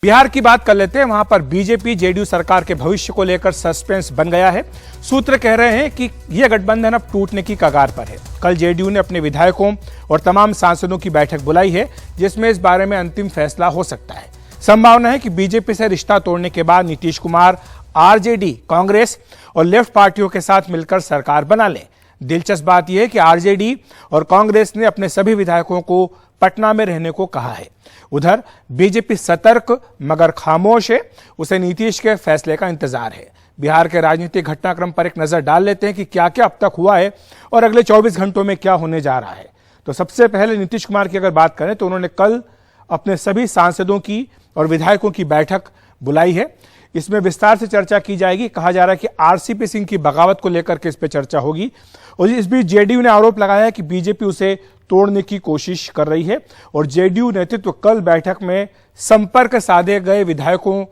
बिहार की बात कर लेते हैं। वहां पर बीजेपी जेडीयू सरकार के भविष्य को लेकर सस्पेंस बन गया है। सूत्र कह रहे हैं कि यह गठबंधन अब टूटने की कगार पर है। कल जेडीयू ने अपने विधायकों और तमाम सांसदों की बैठक बुलाई है, जिसमें इस बारे में अंतिम फैसला हो सकता है। संभावना है कि बीजेपी से रिश्ता तोड़ने के बाद नीतीश कुमार आरजेडी, कांग्रेस और लेफ्ट पार्टियों के साथ मिलकर सरकार बना लें। दिलचस्प बात यह है कि आरजेडी और कांग्रेस ने अपने सभी विधायकों को पटना में रहने को कहा है। उधर बीजेपी सतर्क मगर खामोश है, उसे नीतीश के फैसले का इंतजार है। बिहार के राजनीतिक घटनाक्रम पर एक नजर डाल लेते हैं कि क्या क्या अब तक हुआ है और अगले 24 घंटों में क्या होने जा रहा है। तो सबसे पहले नीतीश कुमार की अगर बात करें तो उन्होंने कल अपने सभी सांसदों की और विधायकों की बैठक बुलाई है। इसमें विस्तार से चर्चा की जाएगी। कहा जा रहा है कि आरसीपी सिंह की बगावत को लेकर के इस पर चर्चा होगी। और इस बीच जेडीयू ने आरोप लगाया है कि बीजेपी उसे तोड़ने की कोशिश कर रही है और जेडीयू नेतृत्व कल बैठक में संपर्क साधे गए विधायकों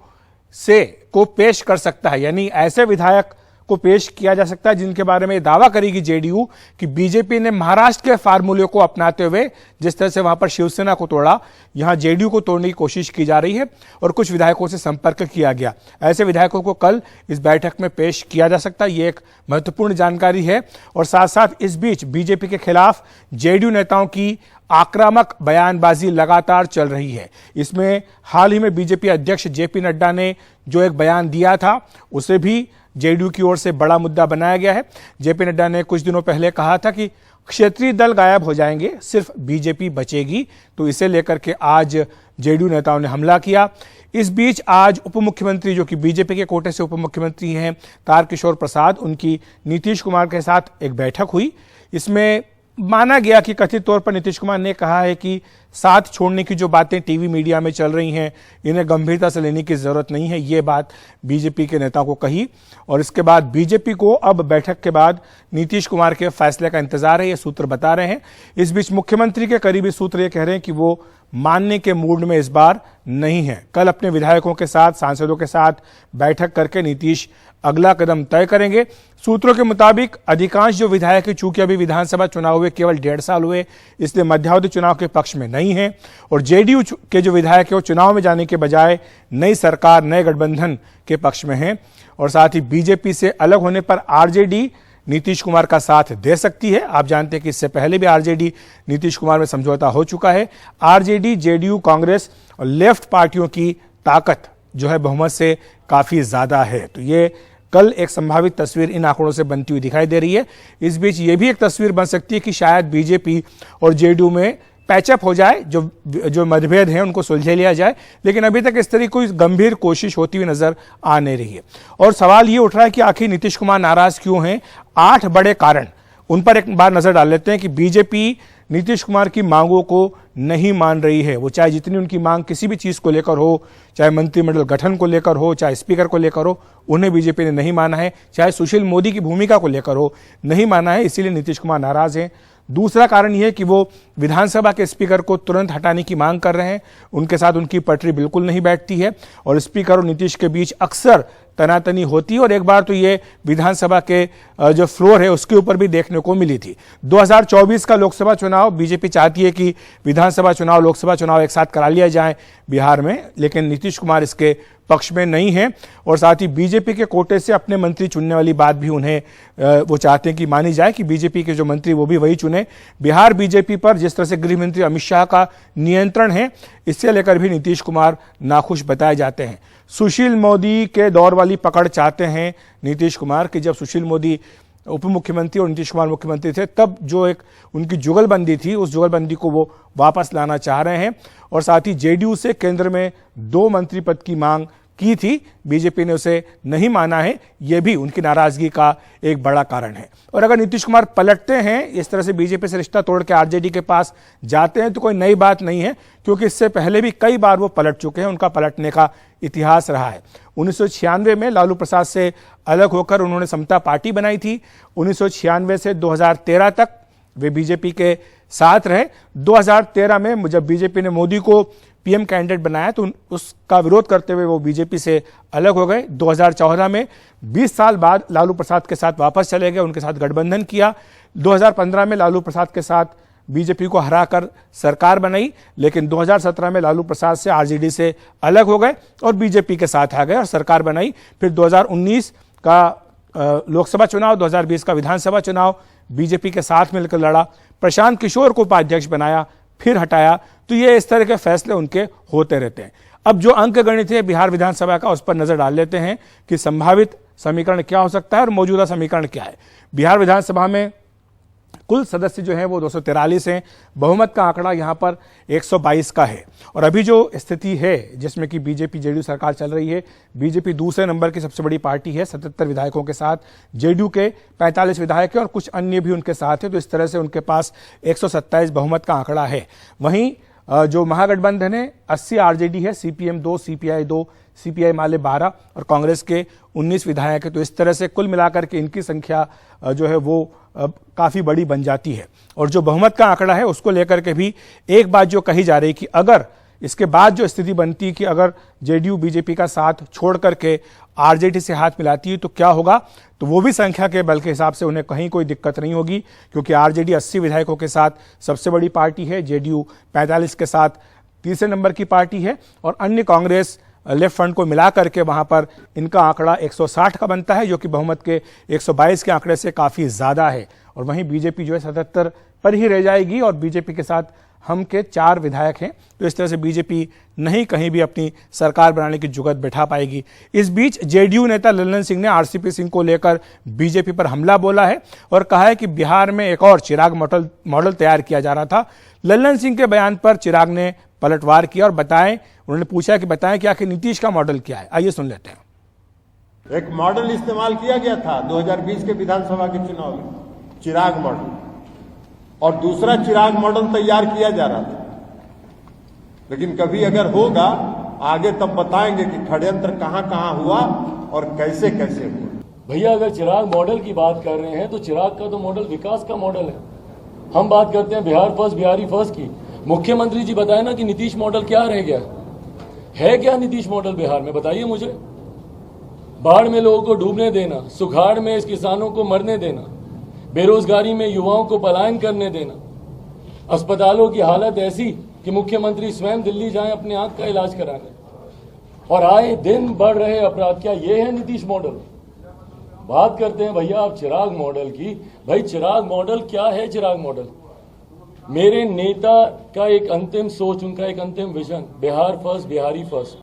से को पेश कर सकता है, यानी ऐसे विधायक को पेश किया जा सकता है जिनके बारे में दावा करेगी जेडीयू कि बीजेपी ने महाराष्ट्र के फार्मूले को अपनाते हुए जिस तरह से वहां पर शिवसेना को तोड़ा, यहां जेडीयू को तोड़ने की कोशिश की जा रही है और कुछ विधायकों से संपर्क किया गया। ऐसे विधायकों को कल इस बैठक में पेश किया जा सकता है। ये एक महत्वपूर्ण जानकारी है। और साथ साथ इस बीच बीजेपी के खिलाफ जेडीयू नेताओं की आक्रामक बयानबाजी लगातार चल रही है। इसमें हाल ही में बीजेपी अध्यक्ष जेपी नड्डा ने जो एक बयान दिया था उसे भी जेडीयू की ओर से बड़ा मुद्दा बनाया गया है। जेपी नड्डा ने कुछ दिनों पहले कहा था कि क्षेत्रीय दल गायब हो जाएंगे, सिर्फ बीजेपी बचेगी। तो इसे लेकर के आज जेडीयू नेताओं ने हमला किया। इस बीच आज उप मुख्यमंत्री, जो कि बीजेपी के कोटे से उप मुख्यमंत्री हैं, तारकिशोर प्रसाद, उनकी नीतीश कुमार के साथ एक बैठक हुई। इसमें माना गया कि कथित तौर पर नीतीश कुमार ने कहा है कि साथ छोड़ने की जो बातें टीवी मीडिया में चल रही हैं, इन्हें गंभीरता से लेने की जरूरत नहीं है। ये बात बीजेपी के नेताओं को कही। और इसके बाद बीजेपी को अब बैठक के बाद नीतीश कुमार के फैसले का इंतजार है, ये सूत्र बता रहे हैं। इस बीच मुख्यमंत्री के करीबी सूत्र ये कह रहे हैं कि वो मानने के मूड में इस बार नहीं है। कल अपने विधायकों के साथ, सांसदों के साथ बैठक करके नीतीश अगला कदम तय करेंगे। सूत्रों के मुताबिक अधिकांश जो विधायक हैं, चूंकि अभी विधानसभा चुनाव हुए केवल 1.5 साल हुए, इसलिए मध्यावधि चुनाव के पक्ष में नहीं है। और जेडीयू के जो विधायक हैं वो चुनाव में जाने के बजाय नई सरकार, नए गठबंधन के पक्ष में हैं। और साथ ही बीजेपी से अलग होने पर आरजेडी नीतीश कुमार का साथ दे सकती है। आप जानते हैं कि इससे पहले भी आरजेडी नीतीश कुमार में समझौता हो चुका है। आरजेडी, जेडीयू, कांग्रेस और लेफ्ट पार्टियों की ताकत जो है बहुमत से काफी ज्यादा है। तो ये कल एक संभावित तस्वीर इन आंकड़ों से बनती हुई दिखाई दे रही है। इस बीच ये भी एक तस्वीर बन सकती है कि शायद बीजेपी और जेडीयू में पैचअप हो जाए, जो मतभेद हैं उनको सुलझे लिया जाए। लेकिन अभी तक इस तरह कोई गंभीर कोशिश होती हुई नजर आ नहीं रही है। और सवाल ये उठ रहा है कि आखिर नीतीश कुमार नाराज क्यों हैं? 8 बड़े कारण, उन पर एक बार नजर डाल लेते हैं कि बीजेपी नीतीश कुमार की मांगों को नहीं मान रही है। वो चाहे जितनी उनकी मांग किसी भी चीज को लेकर हो, चाहे मंत्रिमंडल गठन को लेकर हो, चाहे स्पीकर को लेकर हो, उन्हें बीजेपी ने नहीं माना है। चाहे सुशील मोदी की भूमिका को लेकर हो, नहीं माना है। इसीलिए नीतीश कुमार नाराज हैं। दूसरा कारण यह है कि वो विधानसभा के स्पीकर को तुरंत हटाने की मांग कर रहे हैं। उनके साथ उनकी पटरी बिल्कुल नहीं बैठती है और स्पीकर और नीतीश के बीच अक्सर तनातनी होती है। और एक बार तो ये विधानसभा के जो फ्लोर है उसके ऊपर भी देखने को मिली थी। 2024 का लोकसभा चुनाव बीजेपी चाहती है कि विधानसभा चुनाव, लोकसभा चुनाव एक साथ करा लिया जाए बिहार में, लेकिन नीतीश कुमार इसके पक्ष में नहीं है। और साथ ही बीजेपी के कोटे से अपने मंत्री चुनने वाली बात भी उन्हें वो चाहते हैं कि मानी जाए कि बीजेपी के जो मंत्री वो भी वही चुने। बिहार बीजेपी पर जिस तरह से गृह मंत्री अमित शाह का नियंत्रण है, इससे लेकर भी नीतीश कुमार नाखुश बताए जाते हैं। सुशील मोदी के दौर वाली पकड़ चाहते हैं नीतीश कुमार कि जब सुशील मोदी उप मुख्यमंत्री और नीतीश कुमार मुख्यमंत्री थे, तब जो एक उनकी जुगलबंदी थी, उस जुगलबंदी को वो वापस लाना चाह रहे हैं। और साथ ही जेडीयू से केंद्र में 2 मंत्री पद की मांग की थी, बीजेपी ने उसे नहीं माना है। यह भी उनकी नाराजगी का एक बड़ा कारण है। और अगर नीतीश कुमार पलटते हैं, इस तरह से बीजेपी से रिश्ता तोड़ के आरजेडी के पास जाते हैं, तो कोई नई बात नहीं है, क्योंकि इससे पहले भी कई बार वो पलट चुके हैं। उनका पलटने का इतिहास रहा है। 1996 में लालू प्रसाद से अलग होकर उन्होंने समता पार्टी बनाई थी। 1996 से 2013 तक वे बीजेपी के साथ रहे। 2013 में जब बीजेपी ने मोदी को पीएम कैंडिडेट बनाया तो उसका विरोध करते हुए वो बीजेपी से अलग हो गए। 2014 में 20 साल बाद लालू प्रसाद के साथ वापस चले गए, उनके साथ गठबंधन किया। 2015 में लालू प्रसाद के साथ बीजेपी को हराकर सरकार बनाई, लेकिन 2017 में लालू प्रसाद से आरजेडी से अलग हो गए और बीजेपी के साथ आ गए और सरकार बनाई। फिर 2019 का लोकसभा चुनाव, 2020 का विधानसभा चुनाव बीजेपी के साथ मिलकर लड़ा, प्रशांत किशोर को उपाध्यक्ष बनाया, फिर हटाया। तो ये इस तरह के फैसले उनके होते रहते हैं। अब जो अंक गणित है बिहार विधानसभा का, उस पर नजर डाल लेते हैं कि संभावित समीकरण क्या हो सकता है और मौजूदा समीकरण क्या है। बिहार विधानसभा में कुल सदस्य जो हैं वो 243 हैं। बहुमत का आंकड़ा यहां पर 122 का है। और अभी जो स्थिति है जिसमें कि बीजेपी जेडीयू सरकार चल रही है, बीजेपी दूसरे नंबर की सबसे बड़ी पार्टी है 77 विधायकों के साथ, जेडीयू के 45 विधायक है और कुछ अन्य भी उनके साथ है। तो इस तरह से उनके पास 127 बहुमत का आंकड़ा है। वहीं जो महागठबंधन है 80 आरजेडी है, सीपीएम 2, सीपीआई 2, सीपीआई माले 12 और कांग्रेस के 19 विधायक है। तो इस तरह से कुल मिलाकर के इनकी संख्या जो है वो काफी बड़ी बन जाती है। और जो बहुमत का आंकड़ा है उसको लेकर के भी एक बात जो कही जा रही कि अगर इसके बाद जो स्थिति बनती कि अगर जेडीयू बीजेपी का साथ छोड़ करके आरजेडी से हाथ मिलाती है तो क्या होगा, तो वो भी संख्या के बल के हिसाब से उन्हें कहीं कोई दिक्कत नहीं होगी, क्योंकि आरजेडी 80 विधायकों के साथ सबसे बड़ी पार्टी है, जेडीयू 45 के साथ तीसरे नंबर की पार्टी है और अन्य कांग्रेस लेफ्ट फ्रंट को मिला करके वहां पर इनका आंकड़ा 160 का बनता है, जो कि बहुमत के 122 के आंकड़े से काफी ज्यादा है। और वहीं बीजेपी जो है 77 पर ही रह जाएगी और बीजेपी के साथ हम के 4 विधायक हैं। तो इस तरह से बीजेपी नहीं कहीं भी अपनी सरकार बनाने की जुगत बैठा पाएगी। इस बीच जेडीयू नेता लल्लन सिंह ने आरसीपी सिंह को लेकर बीजेपी पर हमला बोला है और कहा है कि बिहार में एक और चिराग मॉडल तैयार किया जा रहा था। लल्लन सिंह के बयान पर चिराग ने पलटवार किया और उन्होंने पूछा कि बताएं कि आखिर नीतीश का मॉडल क्या है। आइए सुन लेते हैं। एक मॉडल इस्तेमाल किया गया था 2020 के विधानसभा के चुनाव में, चिराग मॉडल, और दूसरा चिराग मॉडल तैयार किया जा रहा था। लेकिन कभी अगर होगा आगे तब बताएंगे कि षड्यंत्र कहां कहां हुआ और कैसे कैसे हुआ। भैया अगर चिराग मॉडल की बात कर रहे हैं तो चिराग का तो मॉडल विकास का मॉडल है। हम बात करते हैं बिहार फर्स्ट, बिहारी फर्स्ट की। मुख्यमंत्री जी बताए ना कि नीतीश मॉडल क्या रह गया है, क्या नीतीश मॉडल बिहार में, बताइए मुझे। बाढ़ में लोगों को डूबने देना, सुखाड़ में इस किसानों को मरने देना, बेरोजगारी में युवाओं को पलायन करने देना, अस्पतालों की हालत ऐसी कि मुख्यमंत्री स्वयं दिल्ली जाएं अपने आंख का इलाज कराने, और आए दिन बढ़ रहे अपराध। क्या ये है नीतीश मॉडल? बात करते हैं भैया आप चिराग मॉडल की। भाई चिराग मॉडल क्या है? चिराग मॉडल मेरे नेता का एक अंतिम सोच, उनका एक अंतिम vision, Bihar first, Bihari first.